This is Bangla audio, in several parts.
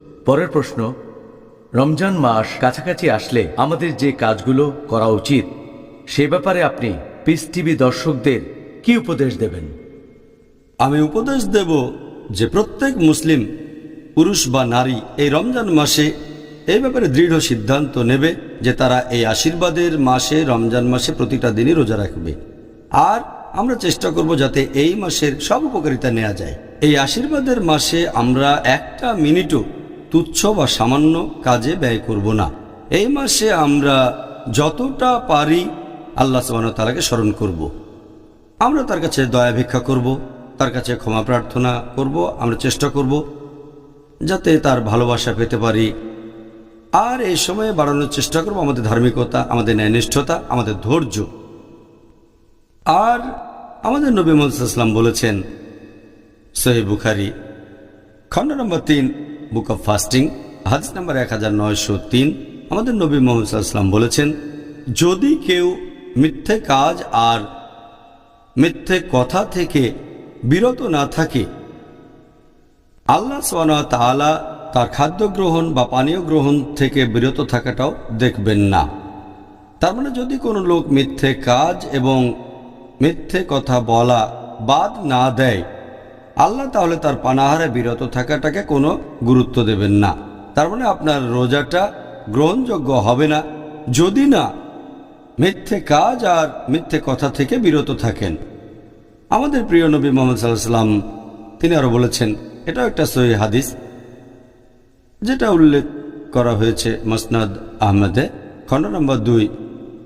পরের প্রশ্ন, রমজান মাস কাছাকাছি আসলে আমাদের যে কাজগুলো করা উচিত সে ব্যাপারে আপনি পিস টিভি দর্শকদের কি উপদেশ দেবেন? আমি উপদেশ দেব যে প্রত্যেক মুসলিম পুরুষ বা নারী এই রমজান মাসে এই ব্যাপারে দৃঢ় সিদ্ধান্ত নেবে যে তারা এই আশীর্বাদের মাসে রমজান মাসে প্রতিটা দিনই রোজা রাখবে। আর আমরা চেষ্টা করব যাতে এই মাসের সব উপকারিতা নেওয়া যায়। এই আশীর্বাদের মাসে আমরা একটা মিনিটও তুচ্ছ বা সামান্য কাজে ব্যয় করব না। এই মাসে আমরা যতটা পারি আল্লাহ সুবহানাহু ওয়া তাআলাকে স্মরণ করব, আমরা তার কাছে দয়া ভিক্ষা করব, তার কাছে ক্ষমা প্রার্থনা করব। আমরা চেষ্টা করব যাতে তার ভালোবাসা পেতে পারি। আর এই সময়ে বাড়ানোর চেষ্টা করব আমাদের ধার্মিকতা, আমাদের ন্যায়নিষ্ঠতা, আমাদের ধৈর্য। আর আমাদের নবী মুহাম্মদ সাল্লাল্লাহু আলাইহি ওয়াসাল্লাম বলেছেন, সহিহ বুখারী খণ্ড নম্বর 3 বুক অফ ফাস্টিং হাদিস নম্বর 1903, আমাদের নবী মুহাম্মদ সাল্লাল্লাহু আলাইহি ওয়াসাল্লাম বলেছেন, যদি কেউ মিথ্যে কাজ আর মিথ্যে কথা থেকে বিরত না থাকে, আল্লাহ সুবহানাহু ওয়া তাআলা তার খাদ্য গ্রহণ বা পানীয় গ্রহণ থেকে বিরত থাকাটাও দেখবেন না। তার মানে যদি কোনো লোক মিথ্যে কাজ এবং মিথ্যে কথা বলা বাদ না দেয়, আল্লাহ তাহলে তার পানাহারে বিরত থাকাটাকে কোনো গুরুত্ব দেবেন না। তার মানে আপনার রোজাটা গ্রহণযোগ্য হবে না যদি না মিথ্যে কাজ আর মিথ্যে কথা থেকে বিরত থাকেন। আমাদের প্রিয় নবী মুহাম্মদ সাল্লাল্লাহু আলাইহি ওয়াসাল্লাম তিনি আরো বলেছেন, এটাও একটা সহিহ হাদিস যেটা উল্লেখ করা হয়েছে মুসনাদ আহমদে খণ্ড নম্বর 2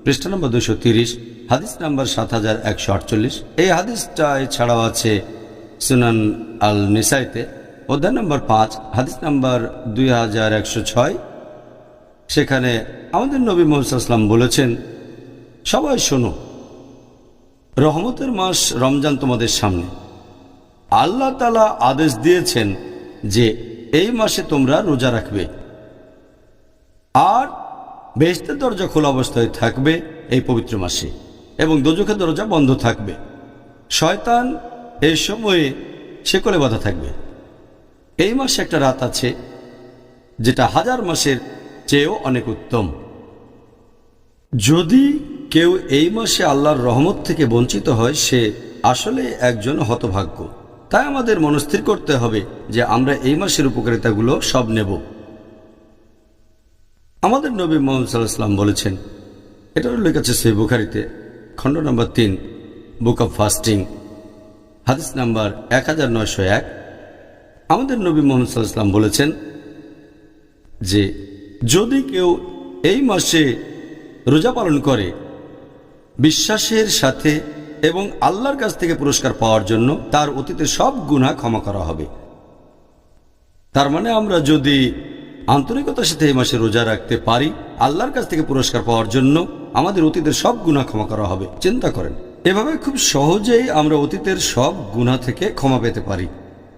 পৃষ্ঠা নম্বর 230 হাদিস নম্বর 7148। এই হাদিসটা এছাড়াও আছে সুনান আল নিসাইতে অধ্যায় নম্বর 5 হাদিস নম্বর 2106। সেখানে আমাদের নবী মুহাম্মদ সাল্লাল্লাহু আলাইহি ওয়াসাল্লাম বলেছেন, সবাই শোনো, রহমতের মাস রমজান তোমাদের সামনে। আল্লাহ তাআলা আদেশ দিয়েছেন যে এই মাসে তোমরা রোজা রাখবে আর বেহেশতের দরজা খোলা অবস্থায় থাকবে এই পবিত্র মাসে এবং দোজখের দরজা বন্ধ থাকবে। শয়তান এই সময়ে শেকলে বাঁধা থাকবে। এই মাসে একটা রাত আছে যেটা 1000 মাসের চেয়েও অনেক উত্তম। যদি কেউ এই মাসে আল্লাহর রহমত থেকে বঞ্চিত হয়, সে আসলে একজন হতভাগ্য। তাই আমাদের মনস্থির করতে হবে যে আমরা এই মাসের উপকারিতাগুলো সব নেব। আমাদের নবী মুহাম্মদ সাল্লাল্লাহু আলাইহি ওয়াসাল্লাম বলেছেন, এটা উল্লেখ আছে সহিহ বুখারীতে খণ্ড নম্বর 3 বুক অফ ফাস্টিং হাদিস নাম্বার 1901। আমাদের নবী মুহাম্মদ সাল্লাল্লাহু আলাইহি ওয়াসাল্লাম বলেছেন যে যদি কেউ এই মাসে রোজা পালন করে বিশ্বাসের সাথে এবং আল্লাহর কাছ থেকে পুরস্কার পাওয়ার জন্য, তার অতীতের সব গুনাহ ক্ষমা করা হবে। তার মানে আমরা যদি আন্তরিকতার সাথে এই মাসে রোজা রাখতে পারি, আল্লাহর কাছ থেকে পুরস্কার পাওয়ার জন্য আমাদের অতীতের সব গুনাহ ক্ষমা করা হবে। চিন্তা করেন, এভাবে খুব সহজেই আমরা অতীতের সব গুনাহ থেকে ক্ষমা পেতে পারি।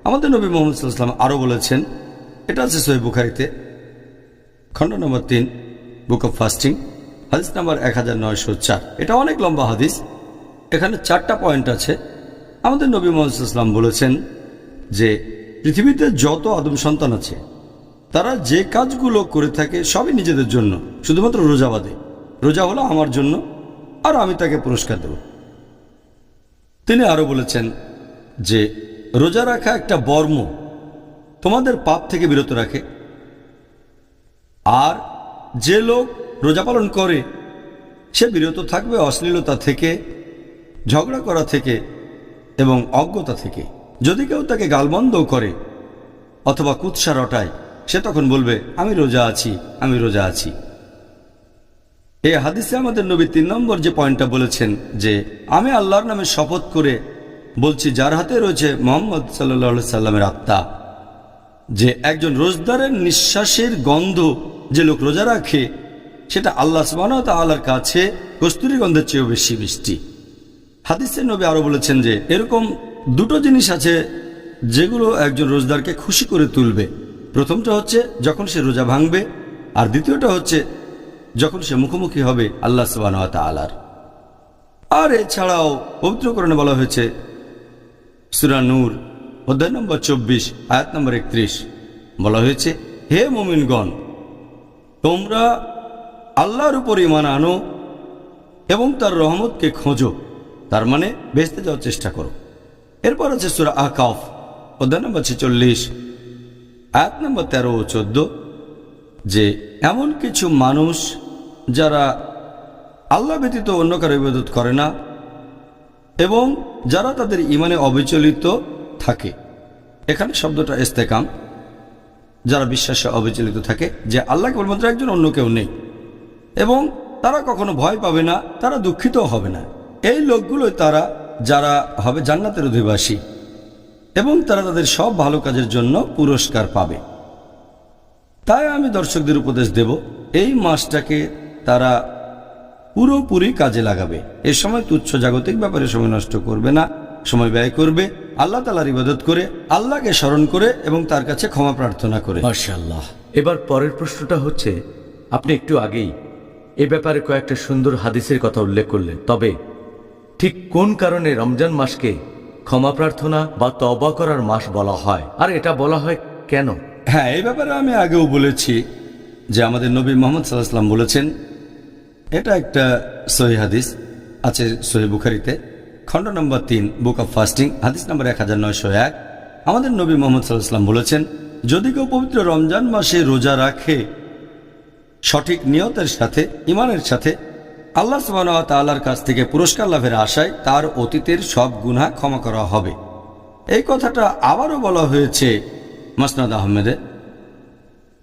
আমাদের নবী মুহাম্মদ সাল্লাল্লাহু আলাইহি ওয়াসাল্লাম আরো বলেছেন, এটা আছে সহিহ বুখারীতে খণ্ড নম্বর 3 বুক অফ ফাস্টিং হাদিস নাম্বার 1904। এটা অনেক লম্বা হাদিস, এখানে 4টা পয়েন্ট আছে। আমাদের নবী মুহাম্মদ সাল্লাল্লাহু আলাইহি ওয়াসাল্লাম বলেছেন যে পৃথিবীতে যত আদম সন্তান আছে তারা যে কাজগুলো করে থাকে সবই নিজেদের জন্য, শুধুমাত্র রোজা বাদে। রোজা হলো আমার জন্য আর আমি তাকে পুরস্কার দেব। তিনি আরো বলেছেন যে রোজা রাখা একটা বর্ম, তোমাদের পাপ থেকে বিরত রাখে। আর যে লোক রোজা পালন করে সে বিরত থাকবে অশ্লীলতা থেকে, ঝগড়া করা থেকে এবং অজ্ঞতা থেকে। যদি কেউ তাকে গালমন্দও করে অথবা কুৎসা রটায়, সে তখন বলবে আমি রোজা আছি, আমি রোজা আছি। এই হাদিসে আমাদের নবী 3 নম্বর যে পয়েন্টটা বলেছেন যে আমি আল্লাহর নামে শপথ করে বলছি, যার হাতে রয়েছে মুহাম্মদ সাল্লাল্লাহু আলাইহি সাল্লামের আত্মা, যে একজন রোজদারের নিঃশ্বাসের গন্ধ যে লোক রোজা রাখে সেটা আল্লাহ সুবহানাহু ওয়া তাআলার কাছে কস্তুরী গন্ধের চেয়েও বেশি মিষ্টি। হাদিসে নবী আরো বলেছেন যে এরকম 2টো জিনিস আছে যেগুলো একজন রোজদারকে খুশি করে তুলবে। প্রথমটা হচ্ছে যখন সে রোজা ভাঙবে, আর দ্বিতীয়টা হচ্ছে যখন সে মুখোমুখি হবে আল্লাহ সুবহানাহু ওয়া তাআলার। আর এছাড়াও পবিত্র কোরআনে বলা হয়েছে সূরা নূর অধ্যায় নম্বর 24 আয়াত নম্বর 31, বলা হয়েছে হে মুমিনগণ, তোমরা আল্লাহর উপর ঈমান আনো এবং তার রহমতকে খোঁজো, তার মানে বেহেশতে যাওয়ার চেষ্টা করো। এরপর আছে সূরা আহকাফ অধ্যায় নম্বর 46 আয়াত নম্বর 13 ও 14, যে এমন কিছু মানুষ যারা আল্লাহ ব্যতীত অন্য কারো ইবাদত করে না এবং যারা তাদের ঈমানে অবিচলিত থাকে। এখানে শব্দটা ইস্তেকাম, যারা বিশ্বাসে অবিচলিত থাকে যে আল্লাহ কেবলমাত্র একজন, অন্য কেউ নেই, এবং তারা কখনো ভয় পাবে না, তারা দুঃখিত হবে না। এই লোকগুলোই তারা যারা হবে জান্নাতের অধিবাসী এবং তারা তাদের সব ভালো কাজের জন্য পুরস্কার পাবে। তাই আমি দর্শকদের উপদেশ দেব, এই মাসটাকে তারা পুরোপুরি কাজে লাগাবে। এ সময় তুচ্ছ জাগতিক ব্যাপারে সময় নষ্ট করবে না, সময় ব্যয় করবে আল্লাহ তাআলার ইবাদত করে, আল্লাহকে স্মরণ করে এবং তার কাছে ক্ষমা প্রার্থনা করে। মাশাআল্লাহ। এবার পরের প্রশ্নটা হচ্ছে, আপনি একটু আগেই এ ব্যাপারে কয়েকটা সুন্দর হাদিসের কথা উল্লেখ করলেন, তবে ঠিক কোন কারণে রমজান মাসকে ক্ষমা প্রার্থনা বা তওবা করার মাস বলা হয়, আর এটা বলা হয় কেন? হ্যাঁ, এই ব্যাপারে আমি আগেও বলেছি যে আমাদের নবী মুহাম্মদ সাল্লাল্লাহু আলাইহি ওয়াসাল্লাম বলেছেন, এটা একটা সহিহ হাদিস আছে সহিহ বুখারীতে, খণ্ড নম্বর 3 বুক অফ ফাস্টিং হাদিস নম্বর 1901। আমাদের নবী মুহাম্মদ সাল্লাল্লাহু আলাইহি ওয়াসাল্লাম বলেছেন, যদি কেউ পবিত্র রমজান মাসে রোজা রাখে সঠিক নিয়তের সাথে, ঈমানের সাথে, আল্লাহ সুবহানাহু ওয়া তাআলার কাছ থেকে পুরস্কার লাভের আশায়, তার অতীতের সব গুনাহ ক্ষমা করা হবে। এই কথাটা আবারও বলা হয়েছে মাসনাদ আহমেদে,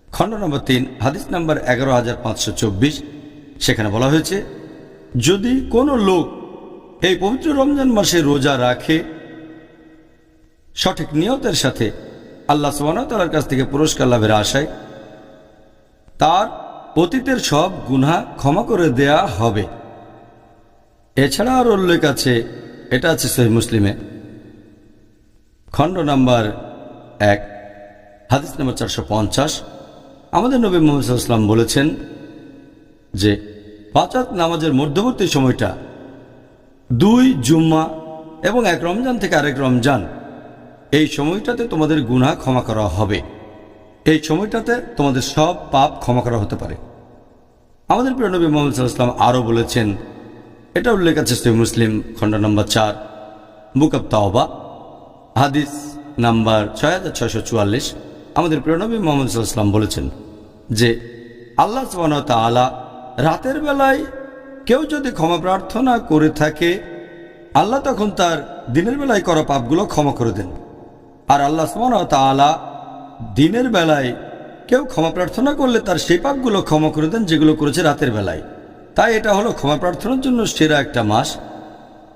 খণ্ড নম্বর 3 হাদিস নম্বর 11524। সেখানে বলা হয়েছে, যদি কোনো লোক এই পবিত্র রমজান মাসে রোজা রাখে সঠিক নিয়তের সাথে, আল্লাহ সুবহানাহু ওয়া তাআলার কাছ থেকে পুরস্কার লাভের আশায়, তার অতীতের সব গুনাহ ক্ষমা করে দেয়া হবে। এছাড়া আর উল্লেখ আছে, এটা আছে সহিহ মুসলিমে, খণ্ড নম্বর 1 হাদিস নম্বর 450। আমাদের নবী মুহাম্মদ সাল্লাল্লাহু আলাইহি ওয়াসাল্লাম বলেছেন যে 5 ওয়াক্ত নামাজের মধ্যবর্তী সময়টা 2 জুম্মা এবং 1 রমজান থেকে আরেক রমজান, এই সময়টাতে তোমাদের গুনাহ ক্ষমা করা হবে। এই সময়টাতে তোমাদের সব পাপ ক্ষমা করা হতে পারে। আমাদের প্রিয় নবী মুহাম্মদ সাল্লাল্লাহু আলাইহি ওয়াসাল্লাম আরও বলেছেন, এটা উল্লেখ আছে সহিহ মুসলিম খণ্ড নম্বর 4 বুক অব তাওবা হাদিস নাম্বার 6644। আমাদের প্রিয় নবী মুহাম্মদ সাল্লাল্লাহু আলাইহি ওয়াসাল্লাম বলেছেন যে আল্লাহ সুবহানাহু ওয়া তাআলা রাতের বেলায় কেউ যদি ক্ষমা প্রার্থনা করে থাকে, আল্লাহ তখন তার দিনের বেলায় করা পাপগুলো ক্ষমা করে দেন। আর আল্লাহ সুবহানাহু ওয়া তাআলা দিনের বেলায় কেউ ক্ষমা প্রার্থনা করলে তার সেই পাপগুলো ক্ষমা করে দেন যেগুলো করেছে রাতের বেলায়। তাই এটা হলো ক্ষমা প্রার্থনার জন্য সেরা একটা মাস,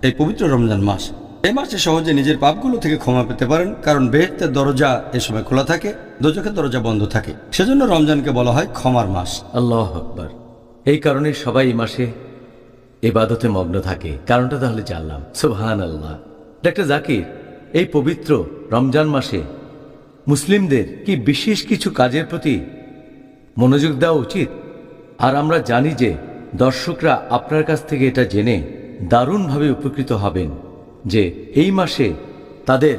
এই পবিত্র রমজান মাস। এই মাসে সহজে নিজের পাপগুলো থেকে ক্ষমা পেতে পারেন, কারণ বেহেশতের দরজা এ সময় খোলা থাকে, দোজখের দরজা বন্ধ থাকে। সেজন্য রমজানকে বলা হয় ক্ষমার মাস। আল্লাহু আকবার। এই কারণে সবাই এই মাসে ইবাদতে মগ্ন থাকে। কারণটা তাহলে জানলাম। সুবহানাল্লাহ। ডক্টর জাকির, এই পবিত্র রমজান মাসে মুসলিমদের কি বিশেষ কিছু কাজের প্রতি মনোযোগ দেওয়া উচিত? আর আমরা জানি যে দর্শকরা আপনার কাছ থেকে এটা জেনে দারুণভাবে উপকৃত হবেন যে এই মাসে তাদের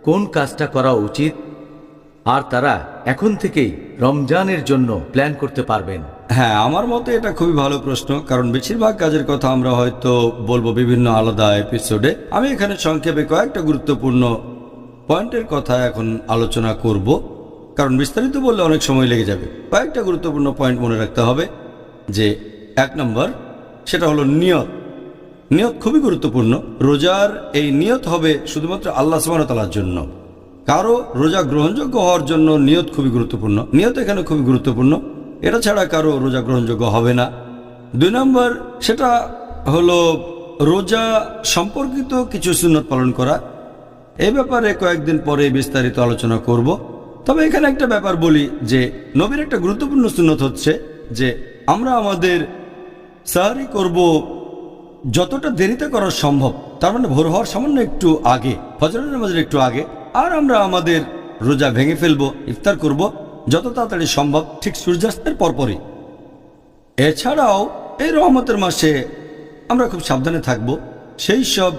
কোন কাজটা করা উচিত, আর তারা এখন থেকেই রমজানের জন্য প্ল্যান করতে পারবেন। হ্যাঁ, আমার মতে এটা খুবই ভালো প্রশ্ন, কারণ বেশিরভাগ কাজের কথা আমরা হয়তো বলবো বিভিন্ন আলাদা এপিসোডে। আমি এখানে সংক্ষেপে কয়েকটা গুরুত্বপূর্ণ পয়েন্টের কথা এখন আলোচনা করব, কারণ বিস্তারিত বললে অনেক সময় লেগে যাবে। কয়েকটা গুরুত্বপূর্ণ পয়েন্ট মনে রাখতে হবে। যে 1 নম্বর, সেটা হলো নিয়ত। নিয়ত খুবই গুরুত্বপূর্ণ। রোজার এই নিয়ত হবে শুধুমাত্র আল্লাহ সুবহানাহু ওয়া তাআলার জন্য। কারো রোজা গ্রহণযোগ্য হওয়ার জন্য নিয়ত খুবই গুরুত্বপূর্ণ। নিয়ত এখানে খুবই গুরুত্বপূর্ণ, এটা ছাড়া কারো রোজা গ্রহণযোগ্য হবে না। 2 নম্বর, সেটা হলো রোজা সম্পর্কিত কিছু সুন্নত পালন করা। এই ব্যাপারে কয়েকদিন পরে বিস্তারিত আলোচনা করব। তবে এখানে একটা ব্যাপার বলি যে নবীর একটা গুরুত্বপূর্ণ সুন্নত হচ্ছে যে আমরা আমাদের সাহরি করব যতটা দেরিতে করা সম্ভব, তার মানে ভোর হওয়ার সামান্য একটু আগে, ফজরের নামাজের একটু আগে। আর আমরা আমাদের রোজা ভেঙে ফেলবো, ইফতার করব যত তাড়াতাড়ি সম্ভব, ঠিক সূর্যাস্তের পরপরই। এছাড়াও এই রহমতের মাসে আমরা খুব সাবধানে থাকব, সেই সব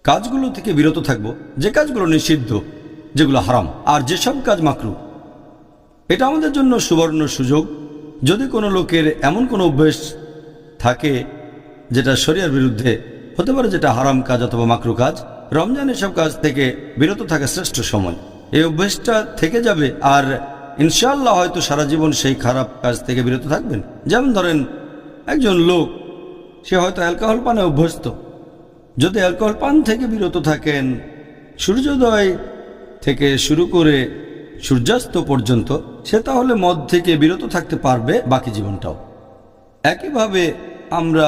কাজগুলো থেকে বিরত থাকব যে কাজগুলো নিষিদ্ধ, যেগুলো হারাম, আর যেসব কাজ মাকরু এটা আমাদের জন্য সুবর্ণ সুযোগ। যদি কোনো লোকের এমন কোনো অভ্যেস থাকে যেটা শরিয়ার বিরুদ্ধে হতে পারে, যেটা হারাম কাজ অথবা মাকরু কাজ, রমজান এসব কাজ থেকে বিরত থাকা শ্রেষ্ঠ সময়। এই অভ্যেসটা থেকে যাবে আর ইনশাআল্লাহ হয়তো সারা জীবন সেই খারাপ কাজ থেকে বিরত থাকবেন। যেমন ধরেন একজন লোক, সে হয়তো অ্যালকোহল পানে অভ্যস্ত। যদি অ্যালকোহল পান থেকে বিরত থাকেন সূর্যোদয় থেকে শুরু করে সূর্যাস্ত পর্যন্ত, সে তাহলে মদ থেকে বিরত থাকতে পারবে বাকি জীবনটাও। একইভাবে আমরা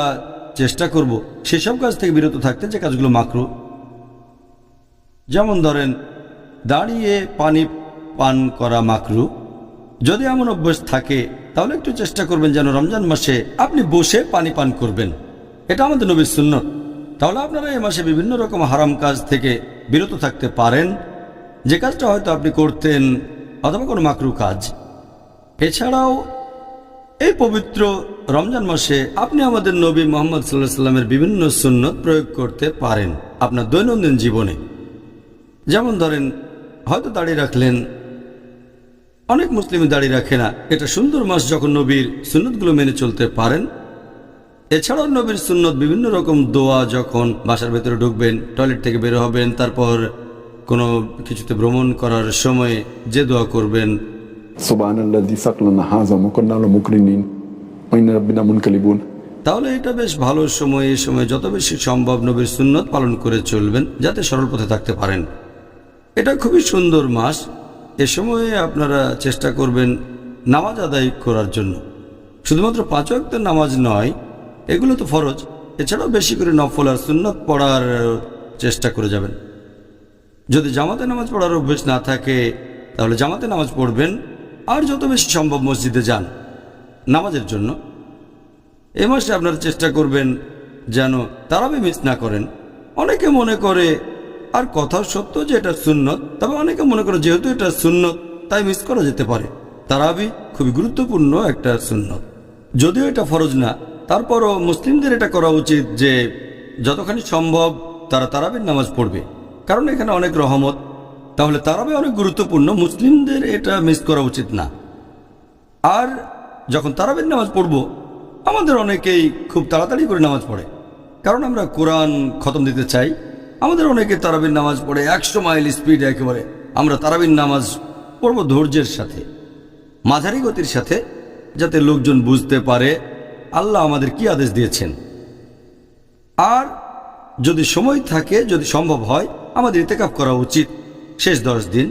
চেষ্টা করব সেসব কাজ থেকে বিরত থাকতে যে কাজগুলো মাকরু। যেমন ধরেন দাঁড়িয়ে পানি পান করা মাকরু। যদি এমন অভ্যাস থাকে তাহলে একটু চেষ্টা করবেন যেন রমজান মাসে আপনি বসে পানি পান করবেন। এটা আমাদের নবীর সুন্নত। তাহলে আপনারা এই মাসে বিভিন্ন রকম হারাম কাজ থেকে বিরত থাকতে পারেন, যে কাজটা হয়তো আপনি করতেন, অথবা কোনো মাকরু কাজ। এছাড়াও এই পবিত্র রমজান মাসে আপনি আমাদের নবী মুহাম্মদ সাল্লাল্লাহু আলাইহি ওয়াসাল্লামের বিভিন্ন সুন্নত প্রয়োগ করতে পারেন আপনার দৈনন্দিন জীবনে। যেমন ধরেন হয়তো দাড়ি রাখলেন, অনেক মুসলিমই দাড়ি রাখে না। এটা সুন্দর মাস যখন নবীর সুন্নতগুলো মেনে চলতে পারেন। এছাড়াও নবীর সুন্নত বিভিন্ন রকম দোয়া, যখন বাসার ভেতরে ঢুকবেন, টয়লেট থেকে বের হবেন, তারপর কোনো কিছুতে ভ্রমণ করার সময় যে দোয়া করবেন, সুবহানাল্লাযী সাকলানা হাযা ওয়া কুন্না লাহু মুকরিনিন ওয়া ইন্না রাব্বিনা মুনকালিবুন। তাহলে এটা বেশ ভালো সময়। এই সময় যত বেশি সম্ভব নবীর সুন্নত পালন করে চলবেন যাতে সরল পথে থাকতে পারেন। এটা খুবই সুন্দর মাস। এ সময়ে আপনারা চেষ্টা করবেন নামাজ আদায় করার জন্য। শুধুমাত্র 5 ওয়াক্তের নামাজ নয়, এগুলো তো ফরজ, এছাড়াও বেশি করে নফল আর সুন্নত পড়ার চেষ্টা করে যাবেন। যদি জামাতে নামাজ পড়ার অভ্যেস না থাকে তাহলে জামাতে নামাজ পড়বেন, আর যত বেশি সম্ভব মসজিদে যান নামাজের জন্য। এই মাসে আপনারা চেষ্টা করবেন যেন তারাবি মিস না করেন। অনেকে মনে করে, আর কথাও সত্য যে এটা সুন্নত, তবে অনেকে মনে করে যেহেতু এটা সুন্নত তাই মিস করা যেতে পারে। তারাবি খুবই গুরুত্বপূর্ণ একটা সুন্নত, যদিও এটা ফরজ না। তারপরও মুসলিমদের এটা করা উচিত যে যতখানি সম্ভব তারা তারাবির নামাজ পড়বে, কারণ এখানে অনেক রহমত। তাহলে তারাবি অনেক গুরুত্বপূর্ণ, মুসলিমদের এটা মিস করা উচিত না। আর যখন তারাবির নামাজ পড়ব, আমাদের অনেকেই খুব তাড়াতাড়ি করে নামাজ পড়ে, কারণ আমরা কোরআন খতম দিতে চাই। আমাদের অনেকে তারাবির নামাজ পড়ে 100 মাইল স্পিডে একেবারে। আমরা তারাবির নামাজ পড়ব ধৈর্যের সাথে, মাঝারি গতির সাথে, যাতে লোকজন বুঝতে পারে আল্লাহ আমাদের কি আদেশ দিয়েছেন। আর যদি সময় থাকে, যদি সম্ভব হয়, আমাদের ইতিকাফ করা উচিত শেষ 10 দিন।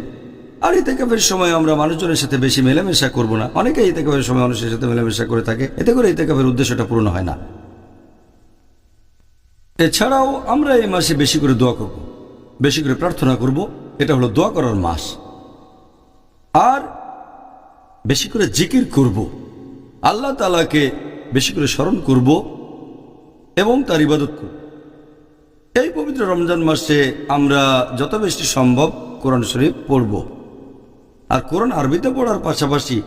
আর ইতিকাফের সময় আমরা মানুষজনের সাথে বেশি মেলামেশা করব না। অনেকে ইতিকাফের সময় মানুষের সাথে মেলামেশা করে থাকে, এতে করে ইতিকাফের উদ্দেশ্যটা পূর্ণ হয় না। এছাড়াও আমরা এই মাসে বেশি করে দোয়া করব, বেশি করে প্রার্থনা করব। এটা হলো দোয়া করার মাস। আর বেশি করে জিকির করব, আল্লাহ তাআলাকে বেশি করে স্মরণ করব এবং তার ইবাদত করব। এই পবিত্র রমজান মাসে আমরা যত বেশি সম্ভব কোরআন শরীফ পড়ব। আর কোরআন আরবিতে পড়ার পাশাপাশি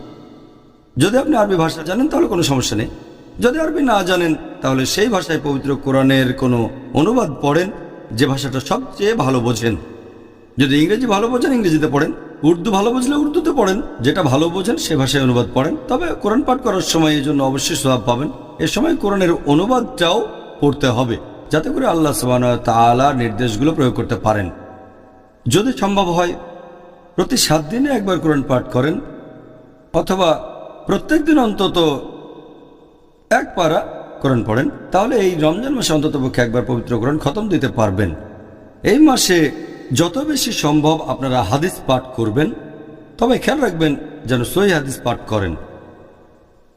যদি আপনি আরবি ভাষা জানেন তাহলে কোনো সমস্যা নেই। যদি আরবি না জানেন তাহলে সেই ভাষায় পবিত্র কোরআনের কোনো অনুবাদ পড়েন যে ভাষাটা সবচেয়ে ভালো বোঝেন। যদি ইংরেজি ভালো বোঝেন ইংরেজিতে পড়েন, উর্দু ভালো বুঝলে উর্দুতে পড়েন, যেটা ভালো বোঝেন সে ভাষায় অনুবাদ পড়েন। তবে কোরআন পাঠ করার সময় এই জন্য অবশ্যই সওয়াব পাবেন। এ সময় কোরআনের অনুবাদটাও পড়তে হবে, যাতে করে আল্লাহ সুবহানাহু ওয়া তাআলার নির্দেশগুলো প্রয়োগ করতে পারেন। যদি সম্ভব হয় প্রতি 7 দিনে একবার কোরআন পাঠ করেন, অথবা প্রত্যেক দিন অন্তত 1 পারা কোরআন পড়েন, তাহলে এই রমজান মাসে অন্ততপক্ষে একবার পবিত্র কোরআন খতম দিতে পারবেন। এই মাসে যত বেশি সম্ভব আপনারা হাদিস পাঠ করবেন, তবে খেয়াল রাখবেন যেন সহিহ হাদিস পাঠ করেন।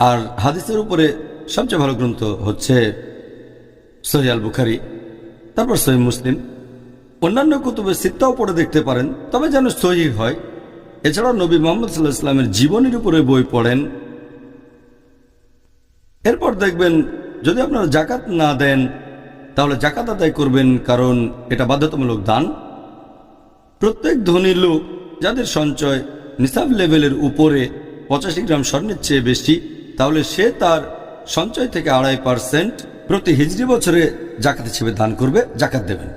আর হাদিসের উপরে সবচেয়ে ভালো গ্রন্থ হচ্ছে সহিহ আল বুখারী, তারপর সহিহ মুসলিম। অন্যান্য কুতুবে সিত্তাও পড়ে দেখতে পারেন, তবে যেন সহিহ হয়। এছাড়াও নবী মুহাম্মদ সাল্লাল্লাহু আলাইহি ওয়াসাল্লামের জীবনের উপরে বই পড়েন। এরপর দেখবেন যদি আপনারা জাকাত না দেন তাহলে জাকাত আদায় করবেন, কারণ এটা বাধ্যতামূলক দান। প্রত্যেক ধনী লোক যাদের সঞ্চয় নিসাব লেভেলের উপরে 85 গ্রাম স্বর্ণের চেয়ে বেশি, তাহলে সে তার সঞ্চয় থেকে 2.5% প্রতি হিজরি বছরে জাকাত হিসেবে দান করবে, জাকাত দেবেন।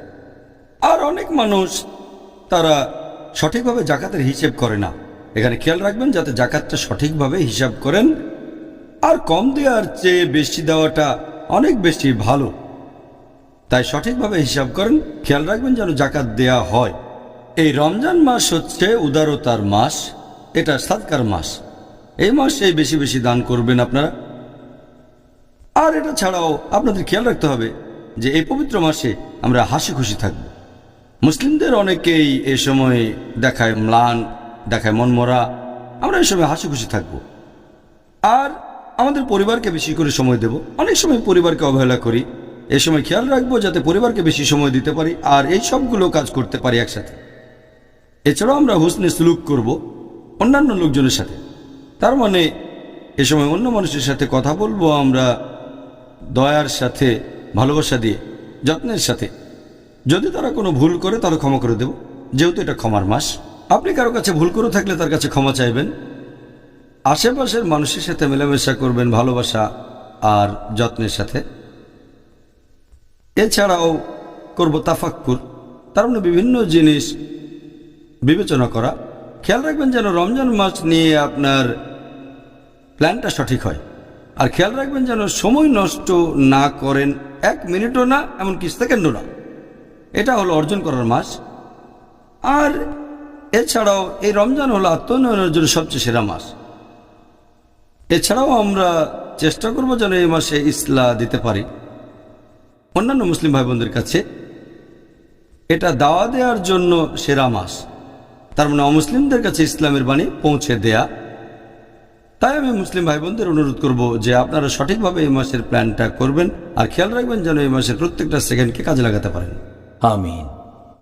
আর অনেক মানুষ তারা সঠিকভাবে জাকাতের হিসেব করে না, এখানে খেয়াল রাখবেন যাতে জাকাতটা সঠিকভাবে হিসাব করেন, আর কম দেওয়ার চেয়ে বেশি দেওয়াটা অনেক বেশি ভালো। তাই সঠিকভাবে হিসাব করেন, খেয়াল রাখবেন যেন জাকাত দেয়া হয়। এই রমজান মাস হচ্ছে উদারতার মাস, এটা সাদকার মাস। এই মাসে বেশি বেশি দান করবেন আপনারা। আর এটা ছাড়াও আপনাদের খেয়াল রাখতে হবে যে এই পবিত্র মাসে আমরা হাসি খুশি থাকব। মুসলিমদের অনেকেই এ সময় দেখায় ম্লান, দেখায় মনমরা। আমরা এই সময় হাসি খুশি থাকব আর আমাদের পরিবারকে বেশি করে সময় দেব। অনেক সময় পরিবারকে অবহেলা করি, এই সময় খেয়াল রাখবো যাতে পরিবারকে বেশি সময় দিতে পারি আর এই সবগুলো কাজ করতে পারি একসাথে। এছাড়াও আমরা হুসনে সুলুক করব অন্যান্য লোকজনের সাথে। তার মানে এ সময় অন্য মানুষের সাথে কথা বলবো আমরা দয়ার সাথে, ভালোবাসা দিয়ে, যত্নের সাথে। যদি তারা কোনো ভুল করে তাহলে ক্ষমা করে দেব, যেহেতু এটা ক্ষমার মাস। আপনি কারো কাছে ভুল করে থাকলে তার কাছে ক্ষমা চাইবেন। আশেপাশের মানুষের সাথে মেলামেশা করবেন ভালোবাসা আর যত্নের সাথে। এছাড়াও করব তাফাক্কুর, তার মানে বিভিন্ন জিনিস বিবেচনা করা। খেয়াল রাখবেন যেন রমজান মাস নিয়ে আপনার প্ল্যানটা সঠিক হয়। আর খেয়াল রাখবেন যেন সময় নষ্ট না করেন, 1 মিনিটও না, এমনকি সেকেন্ডও না। এটা হলো অর্জন করার মাস। আর এছাড়াও এই রমজান হলো আত্মোন্নয়নের জন্য সবচেয়ে সেরা মাস। এছাড়াও আমরা চেষ্টা করব যেন এই মাসে ইসলাহ দিতে পারি অন্যান্য মুসলিম ভাই বোনদের কাছে। এটা দাওয়া দেওয়ার জন্য সেরা মাস, তার মানে অমুসলিমদের কাছে ইসলামের বাণী পৌঁছে দেয়া। তাই আমি মুসলিম ভাই বোনদের অনুরোধ করব যে আপনারা সঠিকভাবে এই মাসের প্ল্যানটা করবেন আর খেয়াল রাখবেন যেন এই মাসের প্রত্যেকটা সেকেন্ডকে কাজে লাগাতে পারেন। আমিন।